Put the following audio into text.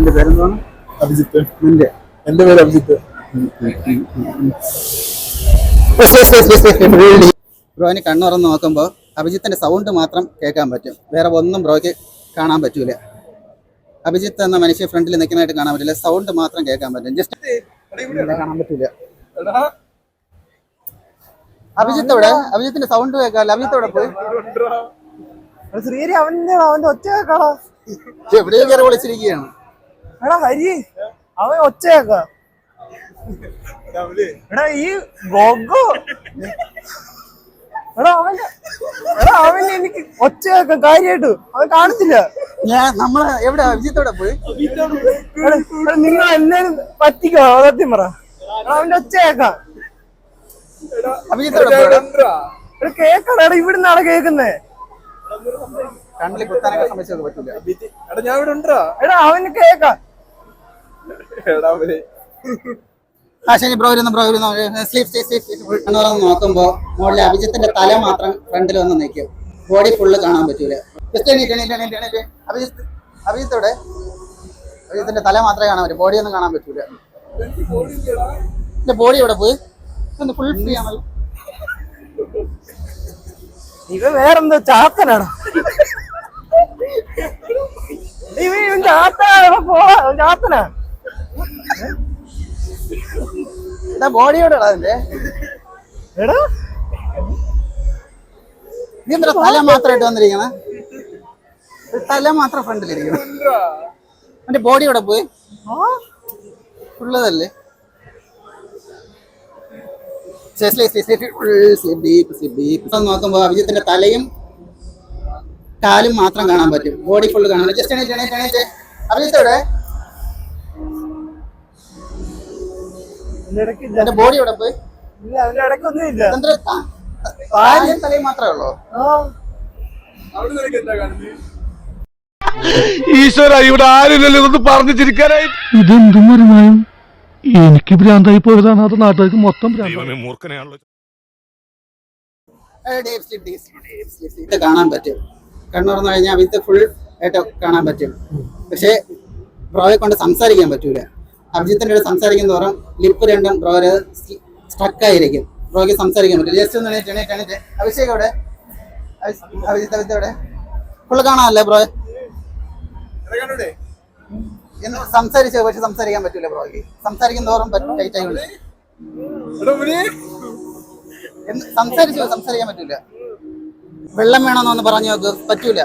എന്റെ പേരെന്താണ്? അഭിജിത്ത്. നിന്റെ? എന്റെ പേര് അഭിജിത്ത്. ബ്രോയിന് കണ്ണുറന്ന് നോക്കുമ്പോൾ അഭിജിത്തിന്റെ സൗണ്ട് മാത്രം കേൾക്കാൻ പറ്റും, വേറെ ഒന്നും ബ്രോയ്ക്ക് കാണാൻ പറ്റൂല. അഭിജിത്ത് എന്ന മനുഷ്യ ഫ്രണ്ടിൽ നിൽക്കുന്നതായിട്ട് കാണാൻ പറ്റില്ല, സൗണ്ട് മാത്രം കേൾക്കാൻ പറ്റും, ജസ്റ്റ് കാണാൻ പറ്റൂല. അഭിജിത്ത് എവിടെ? അഭിജിത്തിന്റെ സൗണ്ട് കേൾക്കാല്ല. അഭിജിത്ത് എവിടെ പോയി? ശ്രീരി അവന്റെ ഒച്ച കേക്കാടാ. എവിടെയും കയറി വിളിച്ചിരിക്കുകയാണ്. എടാ ഹരി, അവൻ ഒച്ച കേക്ക. എടാ ഈ ഗോഗോ, എടാ അവന് എനിക്ക് ഒച്ച കേക്ക കാര്യായിട്ട്. അവൻ കാണത്തില്ല. നമ്മള് എവിടെ? അഭിജിത്ത് എവിടെ പോയി? നിങ്ങൾ എല്ലാരും പറ്റിക്കോ, സത്യം പറ. അവന്റെ ഒച്ച കേക്കാം. അഭിജിത്ത് എവിടെ പോയി? കേക്കടാ, ഇവിടുന്നാണ് കേക്കുന്നേ. കണ്ണിൽ കുത്താനൊക്കെ ശ്രമിച്ചത് പറ്റൂല. ഞാൻ ഇവിടെ ഉണ്ടോ? എടാ അവന് കേക്കാം. ശരി ബ്രോ ഇരുന്നു. നോക്കുമ്പോ മുകളിൽ അഭിജിത്തിന്റെ തല മാത്രം ഫ്രണ്ടിൽ വന്ന് നിൽക്കും, ബോഡി ഫുള്ള് കാണാൻ പറ്റൂല. അഭിജിത്തോടെ അഭിജിത്തിന്റെ തല മാത്രമേ കാണാൻ പറ്റൂ, ബോഡി ഒന്നും കാണാൻ പറ്റൂല. എന്റെ ബോഡി എവിടെ പോയി? ഫുൾ ഫ്രീ ആണല്ലോ. ഇവ വേറെന്തോ ചാത്തനാണോ? ഇവൻ ചാത്തനാ. ബോഡിയോടെ അതിന്റെ എടാ നീ എന്താ തല മാത്രമായിട്ട് വന്നിരിക്കണ? തല മാത്രം ഫ്രണ്ടിലിരിക്കണം. എന്റെ ബോഡി എവിടെ പോയി? ഉള്ളതല്ലേ. നോക്കുമ്പോ അഭിജിത്തിന്റെ തലയും കാലും മാത്രം കാണാൻ പറ്റും, ബോഡി ഫുള്ള് കാണാൻ. ജസ്റ്റ് അഭിജിത്തോടെ എന്റെ ബോഡി എവിടെ പോയി? തലയും മാത്രമേ ഉള്ളൂ. ഈശ്വര, ഇവിടെ ആരില്ലല്ലോ ഇതൊന്ന് പറഞ്ഞു ചിരിക്കാനായി. ഇതെന്തും വരുമാനം. എനിക്ക് ഭ്രാന്തായി പോയതാണ്, അത് നാട്ടുകാർക്ക് മൊത്തം മൂർഖനെയാണല്ലോ. കാണാൻ പറ്റും, കണ്ണുറന്നു കഴിഞ്ഞാൽ അഭിജിത്ത് ഫുൾ ആയിട്ട് കാണാൻ പറ്റും. പക്ഷെ ബ്രോയെ കൊണ്ട് സംസാരിക്കാൻ പറ്റൂല. അഭിജിത്തിന്റെ കൂടെ സംസാരിക്കുന്ന തോറും ലിപ്പ് രണ്ടും ബ്രോര് സ്ട്രക്കായിരിക്കും, ബ്രോയ്ക്ക് സംസാരിക്കാൻ പറ്റില്ല. ജസ്റ്റ് ഒന്ന് എണീറ്റ് അഭിഷേക് എവിടെ? അഭിജിത്ത് എവിടെ? ഫുള്ള് കാണാനല്ലേ ബ്രോ? സംസാരിച്ചു, പക്ഷെ സംസാരിക്കാൻ പറ്റൂല ബ്രോയ്ക്ക്. സംസാരിക്കുന്ന തോറും ടൈറ്റായി സംസാരിക്കാൻ പറ്റൂല. വെള്ളം വേണമെന്നൊന്ന് പറഞ്ഞു നോക്ക്, പറ്റൂല.